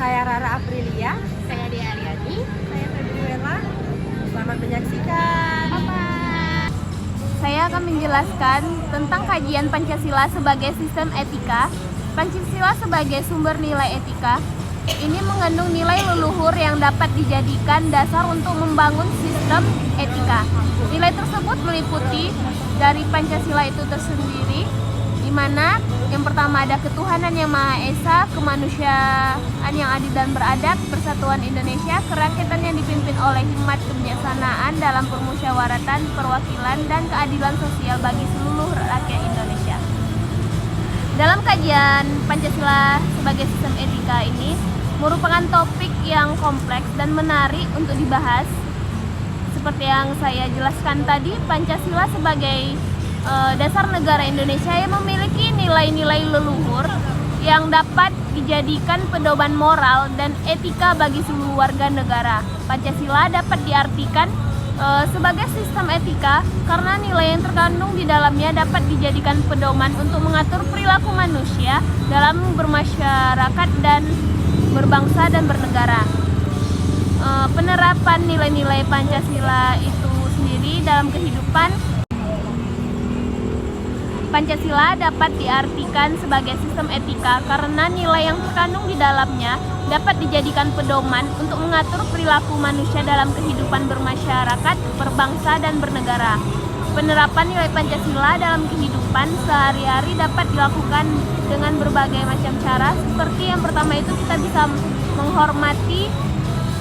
Saya Rara Aprilia. Saya Dia Ariani. Saya Februela. Selamat menyaksikan. Saya akan menjelaskan tentang kajian Pancasila sebagai sistem etika. Pancasila sebagai sumber nilai etika. Ini mengandung nilai leluhur yang dapat dijadikan dasar untuk membangun sistem etika. Nilai tersebut meliputi dari Pancasila itu tersendiri, di mana yang pertama ada ketuhanan yang Maha Esa, kemanusiaan yang adil dan beradab, persatuan Indonesia, kerakyatan yang dipimpin oleh hikmat kebijaksanaan dalam permusyawaratan, perwakilan, dan keadilan sosial bagi seluruh rakyat Indonesia. Dalam kajian Pancasila sebagai sistem etika ini merupakan topik yang kompleks dan menarik untuk dibahas. Seperti yang saya jelaskan tadi, Pancasila sebagai dasar negara Indonesia yang memiliki nilai-nilai leluhur yang dapat dijadikan pedoman moral dan etika bagi seluruh warga negara. Pancasila dapat diartikan sebagai sistem etika karena nilai yang terkandung di dalamnya dapat dijadikan pedoman untuk mengatur perilaku manusia dalam bermasyarakat dan berbangsa dan bernegara. Penerapan nilai-nilai Pancasila itu sendiri dalam kehidupan. Pancasila dapat diartikan sebagai sistem etika karena nilai yang terkandung di dalamnya dapat dijadikan pedoman untuk mengatur perilaku manusia dalam kehidupan bermasyarakat, berbangsa, dan bernegara. Penerapan nilai Pancasila dalam kehidupan sehari-hari dapat dilakukan dengan berbagai macam cara, seperti yang pertama itu kita bisa menghormati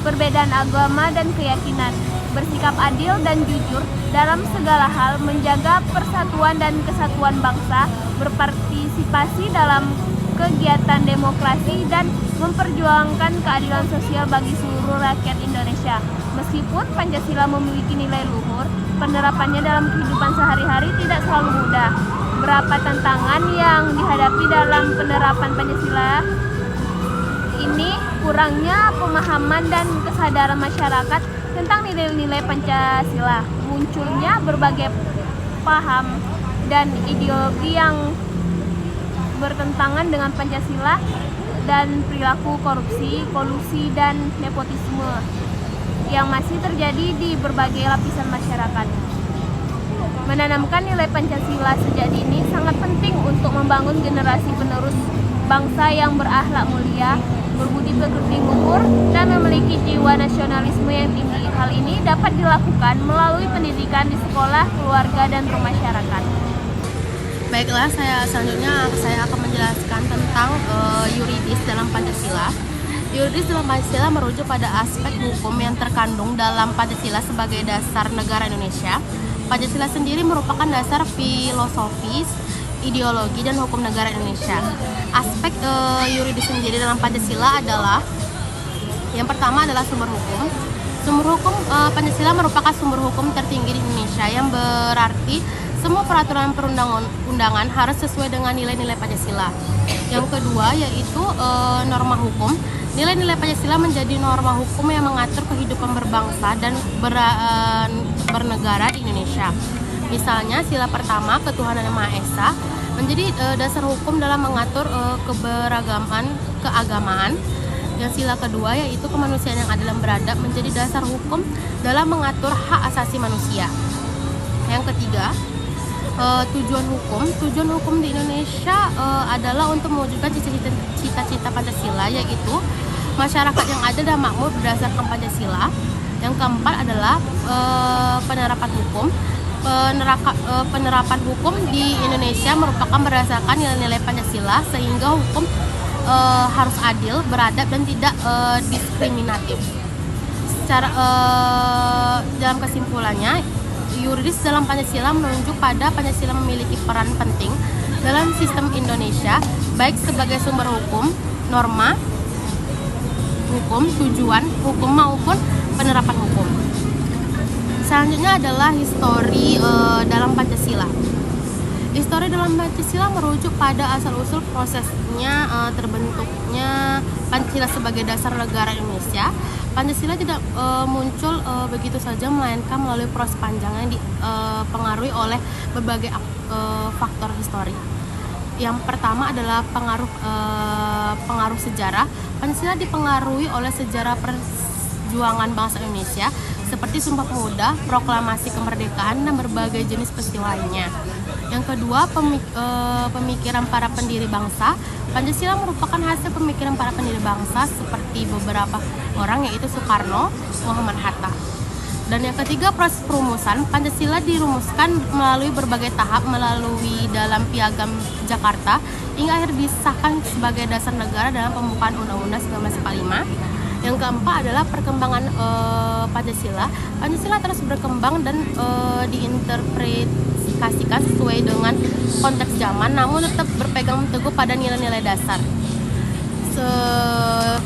perbedaan agama dan keyakinan, bersikap adil dan jujur dalam segala hal, menjaga persatuan dan kesatuan bangsa, berpartisipasi dalam kegiatan demokrasi, dan memperjuangkan keadilan sosial bagi seluruh rakyat Indonesia. Meskipun Pancasila memiliki nilai luhur, penerapannya dalam kehidupan sehari-hari tidak selalu mudah. Berapa tantangan yang dihadapi dalam penerapan Pancasila ini kurangnya pemahaman dan kesadaran masyarakat tentang nilai-nilai Pancasila, munculnya berbagai paham dan ideologi yang bertentangan dengan Pancasila, dan perilaku korupsi, kolusi, dan nepotisme yang masih terjadi di berbagai lapisan masyarakat. Menanamkan nilai Pancasila sejak dini sangat penting untuk membangun generasi penerus bangsa yang berakhlak mulia, berbudi pekerti luhur, dan memiliki jiwa nasionalisme yang tinggi. Hal ini dapat dilakukan melalui pendidikan di sekolah, keluarga, dan bermasyarakat. Baiklah, selanjutnya saya akan menjelaskan tentang yuridis dalam Pancasila. Yuridis dalam Pancasila merujuk pada aspek hukum yang terkandung dalam Pancasila sebagai dasar negara Indonesia. Pancasila sendiri merupakan dasar filosofis, ideologi, dan hukum negara Indonesia. Aspek yuridis sendiri dalam Pancasila adalah yang pertama adalah sumber hukum. Sumber hukum Pancasila merupakan sumber hukum tertinggi di Indonesia, yang berarti semua peraturan perundang-undangan harus sesuai dengan nilai-nilai Pancasila. Yang kedua yaitu norma hukum. Nilai-nilai Pancasila menjadi norma hukum yang mengatur kehidupan berbangsa dan bernegara di Indonesia. Misalnya sila pertama, ketuhanan yang Maha Esa, menjadi dasar hukum dalam mengatur keagamaan. Yang sila kedua yaitu kemanusiaan yang adil dan beradab, menjadi dasar hukum dalam mengatur hak asasi manusia. Yang ketiga, tujuan hukum di Indonesia adalah untuk mewujudkan cita-cita Pancasila, yaitu masyarakat yang adil dan makmur berdasarkan Pancasila. Yang keempat adalah penerapan hukum. Penerapan hukum di Indonesia merupakan berdasarkan nilai-nilai Pancasila, sehingga hukum harus adil, beradab, dan tidak diskriminatif. Dalam kesimpulannya, yuridis dalam Pancasila menunjuk pada Pancasila memiliki peran penting dalam sistem Indonesia, baik sebagai sumber hukum, norma hukum, tujuan hukum, maupun penerapan hukum. Selanjutnya adalah histori dalam Pancasila. Histori dalam Pancasila merujuk pada asal-usul prosesnya terbentuknya Pancasila sebagai dasar negara Indonesia. Pancasila tidak muncul begitu saja, melainkan melalui proses panjang yang dipengaruhi oleh berbagai faktor histori. Yang pertama adalah pengaruh sejarah. Pancasila dipengaruhi oleh sejarah perjuangan bangsa Indonesia seperti Sumpah Pemuda, Proklamasi Kemerdekaan, dan berbagai jenis peristiwa lainnya. Yang kedua, pemikiran para pendiri bangsa. Pancasila merupakan hasil pemikiran para pendiri bangsa seperti beberapa orang, yaitu Soekarno, Muhammad Hatta. Dan yang ketiga, proses perumusan. Pancasila dirumuskan melalui berbagai tahap melalui dalam Piagam Jakarta hingga akhir disahkan sebagai dasar negara dalam pembukaan Undang-Undang 1945. Yang keempat adalah perkembangan Pancasila. Pancasila terus berkembang dan diinterpretasikan sesuai dengan konteks zaman, namun tetap berpegang teguh pada nilai-nilai dasar.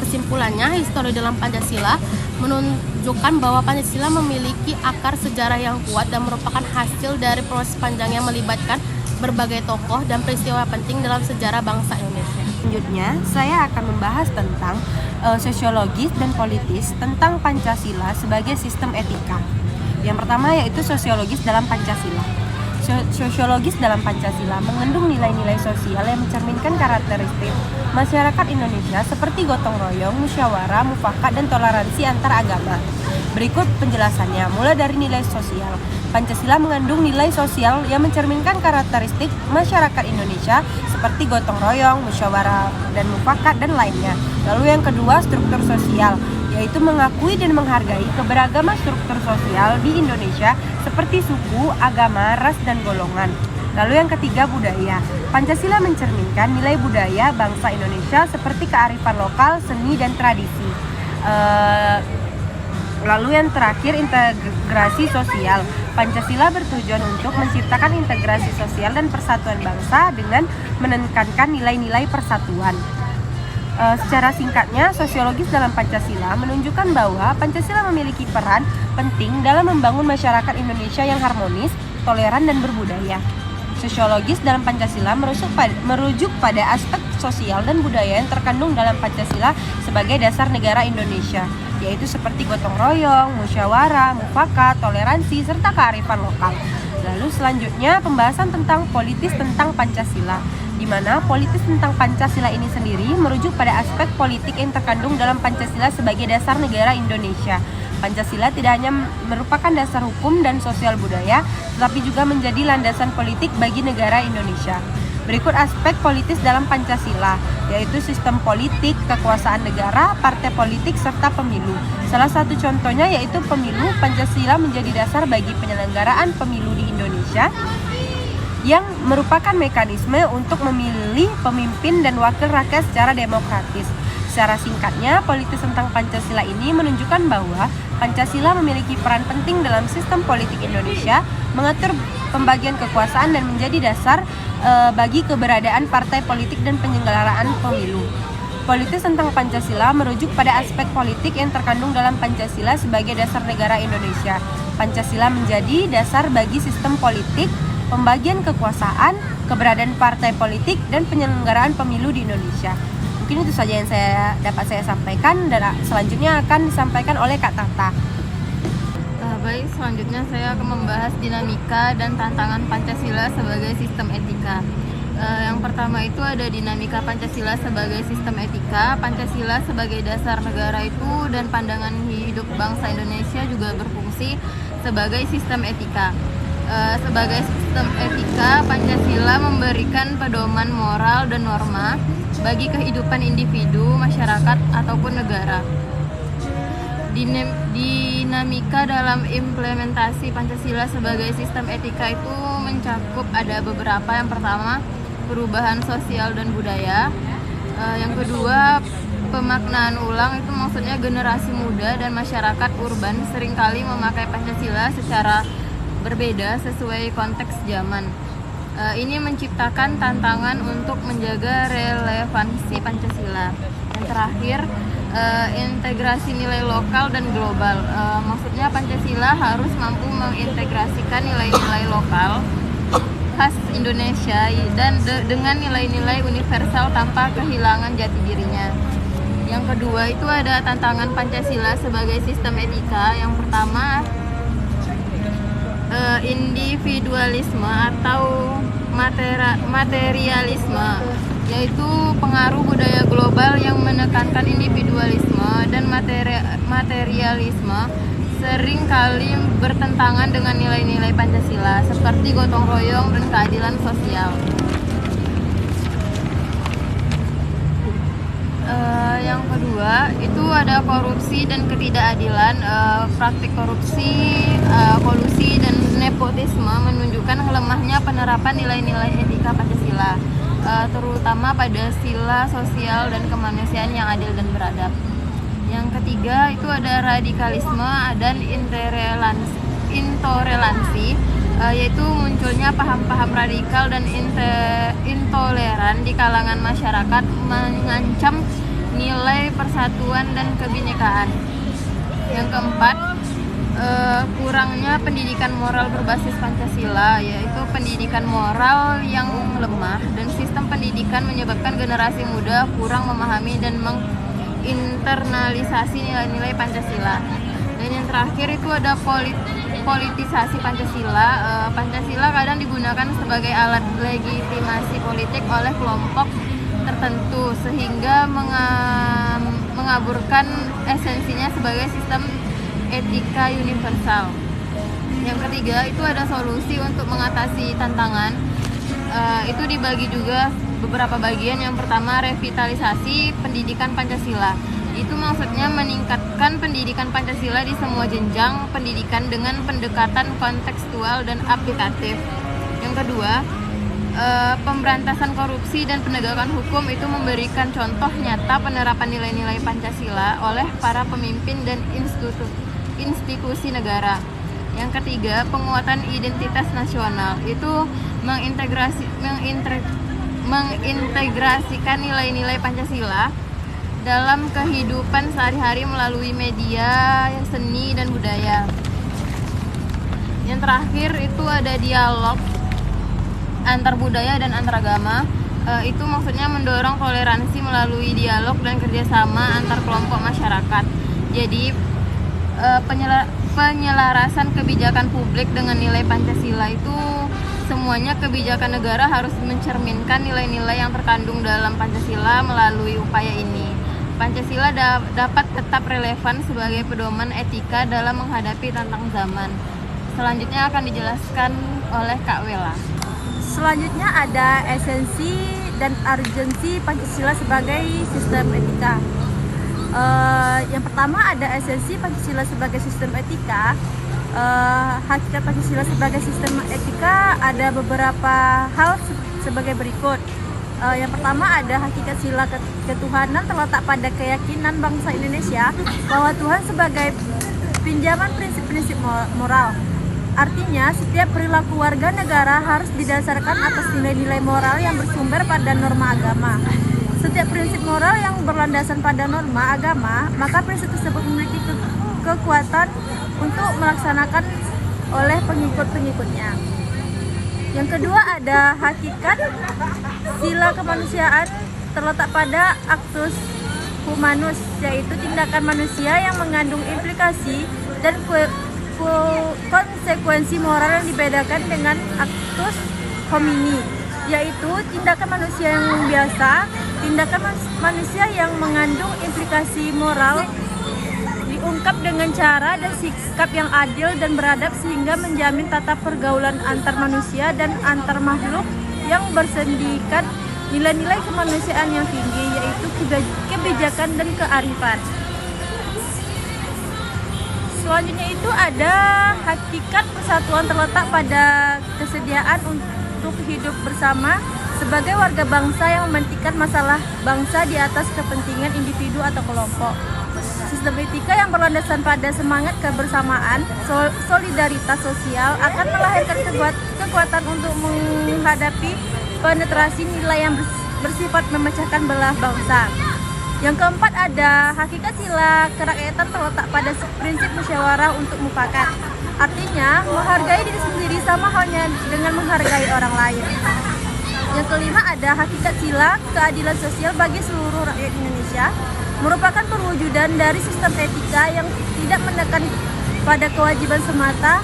Kesimpulannya, histori dalam Pancasila menunjukkan bahwa Pancasila memiliki akar sejarah yang kuat dan merupakan hasil dari proses panjang yang melibatkan berbagai tokoh dan peristiwa penting dalam sejarah bangsa Indonesia. Selanjutnya, saya akan membahas tentang sosiologis dan politis tentang Pancasila sebagai sistem etika. Yang pertama yaitu sosiologis dalam Pancasila. Sosiologis dalam Pancasila mengandung nilai-nilai sosial yang mencerminkan karakteristik masyarakat Indonesia seperti gotong royong, musyawarah, mufakat, dan toleransi antar agama. Berikut penjelasannya, mulai dari nilai sosial. Pancasila mengandung nilai sosial yang mencerminkan karakteristik masyarakat Indonesia seperti gotong royong, musyawarah, dan mufakat, dan lainnya. Lalu yang kedua, struktur sosial, yaitu mengakui dan menghargai keberagaman struktur sosial di Indonesia seperti suku, agama, ras, dan golongan. Lalu yang ketiga, budaya. Pancasila mencerminkan nilai budaya bangsa Indonesia seperti kearifan lokal, seni, dan tradisi. Lalu yang terakhir, integrasi sosial. Pancasila bertujuan untuk menciptakan integrasi sosial dan persatuan bangsa dengan menekankan nilai-nilai persatuan. Secara singkatnya, sosiologis dalam Pancasila menunjukkan bahwa Pancasila memiliki peran penting dalam membangun masyarakat Indonesia yang harmonis, toleran, dan berbudaya. Sosiologis dalam Pancasila merujuk pada aspek sosial dan budaya yang terkandung dalam Pancasila sebagai dasar negara Indonesia, yaitu seperti gotong royong, musyawarah, mufakat, toleransi, serta kearifan lokal. Lalu selanjutnya pembahasan tentang politis tentang Pancasila, di mana politis tentang Pancasila ini sendiri merujuk pada aspek politik yang terkandung dalam Pancasila sebagai dasar negara Indonesia. Pancasila tidak hanya merupakan dasar hukum dan sosial budaya, tetapi juga menjadi landasan politik bagi negara Indonesia. Berikut aspek politis dalam Pancasila, yaitu sistem politik, kekuasaan negara, partai politik, serta pemilu. Salah satu contohnya yaitu pemilu. Pancasila menjadi dasar bagi penyelenggaraan pemilu di Indonesia, yang merupakan mekanisme untuk memilih pemimpin dan wakil rakyat secara demokratis. Secara singkatnya, politis tentang Pancasila ini menunjukkan bahwa Pancasila memiliki peran penting dalam sistem politik Indonesia, mengatur pembagian kekuasaan dan menjadi dasar bagi keberadaan partai politik dan penyelenggaraan pemilu. Politis tentang Pancasila merujuk pada aspek politik yang terkandung dalam Pancasila sebagai dasar negara Indonesia. Pancasila menjadi dasar bagi sistem politik, pembagian kekuasaan, keberadaan partai politik, dan penyelenggaraan pemilu di Indonesia. Mungkin itu saja yang dapat saya sampaikan, dan selanjutnya akan disampaikan oleh Kak Tata. Baik, selanjutnya saya akan membahas dinamika dan tantangan Pancasila sebagai sistem etika. Yang pertama itu ada dinamika Pancasila sebagai sistem etika. Pancasila sebagai dasar negara itu dan pandangan hidup bangsa Indonesia juga berfungsi sebagai sistem etika. Sebagai sistem etika, Pancasila memberikan pedoman moral dan norma bagi kehidupan individu, masyarakat, ataupun negara. Dinamika dalam implementasi Pancasila sebagai sistem etika itu mencakup ada beberapa. Yang pertama, perubahan sosial dan budaya. Yang kedua, pemaknaan ulang, itu maksudnya generasi muda dan masyarakat urban seringkali memakai Pancasila secara berbeda sesuai konteks zaman. Ini menciptakan tantangan untuk menjaga relevansi Pancasila. Yang terakhir, integrasi nilai lokal dan global. Maksudnya Pancasila harus mampu mengintegrasikan nilai-nilai lokal khas Indonesia dan dengan nilai-nilai universal tanpa kehilangan jati dirinya. Yang kedua itu ada tantangan Pancasila sebagai sistem etika. Yang pertama, individualisme atau materialisme, yaitu pengaruh budaya global yang menekankan individualisme dan materialisme sering kali bertentangan dengan nilai-nilai Pancasila seperti gotong royong dan keadilan sosial. Yang kedua itu ada korupsi dan ketidakadilan. Praktik korupsi, kolusi dan nepotisme menunjukkan lemahnya penerapan nilai-nilai etika Pancasila, terutama pada sila sosial dan kemanusiaan yang adil dan beradab. Yang ketiga itu ada radikalisme dan intoleransi, yaitu munculnya paham-paham radikal dan intoleran di kalangan masyarakat mengancam nilai persatuan dan kebinekaan. Yang keempat, kurangnya pendidikan moral berbasis Pancasila, yaitu pendidikan moral yang lemah dan sistem pendidikan menyebabkan generasi muda kurang memahami dan menginternalisasi nilai-nilai Pancasila. Dan yang terakhir itu ada politisasi Pancasila. Pancasila kadang digunakan sebagai alat legitimasi politik oleh kelompok tertentu sehingga mengaburkan esensinya sebagai sistem etika universal. Yang ketiga itu ada solusi untuk mengatasi tantangan. Itu dibagi juga beberapa bagian. Yang pertama, revitalisasi pendidikan Pancasila. Itu maksudnya meningkatkan pendidikan Pancasila di semua jenjang pendidikan dengan pendekatan kontekstual dan aplikatif. Yang kedua, pemberantasan korupsi dan penegakan hukum, itu memberikan contoh nyata penerapan nilai-nilai Pancasila oleh para pemimpin dan institusi negara. Yang ketiga, penguatan identitas nasional, itu mengintegrasikan nilai-nilai Pancasila dalam kehidupan sehari-hari melalui media, seni, dan budaya. Yang terakhir itu ada dialog antar budaya dan antar agama. Itu maksudnya mendorong toleransi melalui dialog dan kerjasama antar kelompok masyarakat. Jadi penyelarasan kebijakan publik dengan nilai Pancasila itu semuanya kebijakan negara harus mencerminkan nilai-nilai yang terkandung dalam Pancasila. Melalui upaya ini, Pancasila dapat tetap relevan sebagai pedoman etika dalam menghadapi tantangan zaman. Selanjutnya akan dijelaskan oleh Kak Wela. Selanjutnya ada esensi dan urgensi Pancasila sebagai sistem etika. Yang pertama ada esensi Pancasila sebagai sistem etika. Hakikat Pancasila sebagai sistem etika ada beberapa hal sebagai berikut. Yang pertama ada hakikat sila ketuhanan terletak pada keyakinan bangsa Indonesia bahwa Tuhan sebagai pinjaman prinsip-prinsip moral. Artinya, setiap perilaku warga negara harus didasarkan atas nilai-nilai moral yang bersumber pada norma agama. Setiap prinsip moral yang berlandasan pada norma agama, maka prinsip tersebut memiliki kekuatan untuk melaksanakan oleh pengikut-pengikutnya. Yang kedua ada hakikat sila kemanusiaan terletak pada actus humanus, yaitu tindakan manusia yang mengandung implikasi dan konsekuensi moral yang dibedakan dengan actus homini, yaitu tindakan manusia yang biasa. Tindakan manusia yang mengandung implikasi moral diungkap dengan cara dan sikap yang adil dan beradab sehingga menjamin tata pergaulan antar manusia dan antar makhluk yang bersendikan nilai-nilai kemanusiaan yang tinggi, yaitu kebijakan dan kearifan. Selanjutnya itu ada hakikat persatuan terletak pada kesediaan untuk hidup bersama sebagai warga bangsa yang mementingkan masalah bangsa di atas kepentingan individu atau kelompok. Sistem etika yang berlandasan pada semangat kebersamaan, solidaritas sosial akan melahirkan kekuatan untuk menghadapi penetrasi nilai yang bersifat memecahkan belah bangsa. Yang keempat ada hakikat sila kerakyatan terletak pada prinsip musyawarah untuk mufakat. Artinya, menghargai diri sendiri sama halnya dengan menghargai orang lain. Yang kelima ada hakikat sila keadilan sosial bagi seluruh rakyat Indonesia, merupakan perwujudan dari sistem etika yang tidak menekan pada kewajiban semata,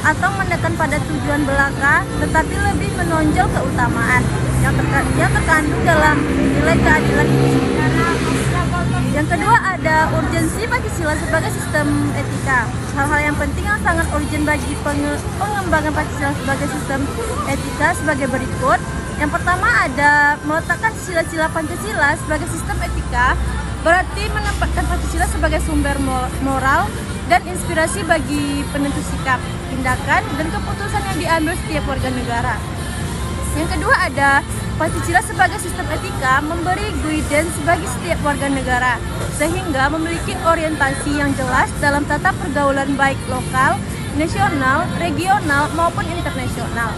atau menekan pada tujuan belaka, tetapi lebih menonjol keutamaan yang terkandung dalam nilai keadilan itu sendiri. Yang kedua ada urgensi Pancasila sebagai sistem etika. Hal-hal yang penting yang sangat urgent bagi pengembangan Pancasila sebagai sistem etika sebagai berikut. Yang pertama ada meletakkan sila-sila Pancasila sebagai sistem etika, berarti menempatkan Pancasila sebagai sumber moral dan inspirasi bagi penentu sikap, tindakan, dan keputusan yang diambil setiap warga negara. Yang kedua ada Pancasila sebagai sistem etika memberi guidance bagi setiap warga negara, sehingga memiliki orientasi yang jelas dalam tata pergaulan baik lokal, nasional, regional, maupun internasional.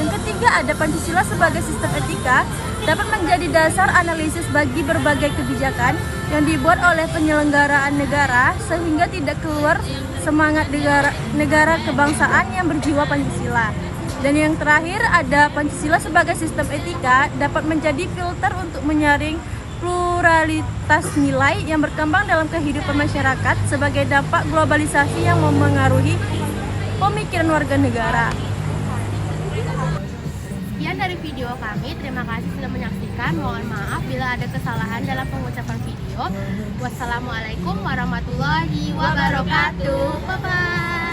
Yang ketiga ada Pancasila sebagai sistem etika dapat menjadi dasar analisis bagi berbagai kebijakan yang dibuat oleh penyelenggaraan negara sehingga tidak keluar semangat negara kebangsaan yang berjiwa Pancasila. Dan yang terakhir ada Pancasila sebagai sistem etika dapat menjadi filter untuk menyaring pluralitas nilai yang berkembang dalam kehidupan masyarakat sebagai dampak globalisasi yang memengaruhi pemikiran warga negara. Sekian dari video kami, terima kasih sudah menyaksikan. Mohon maaf bila ada kesalahan dalam pengucapan video. Wassalamualaikum warahmatullahi wabarakatuh. Bye-bye.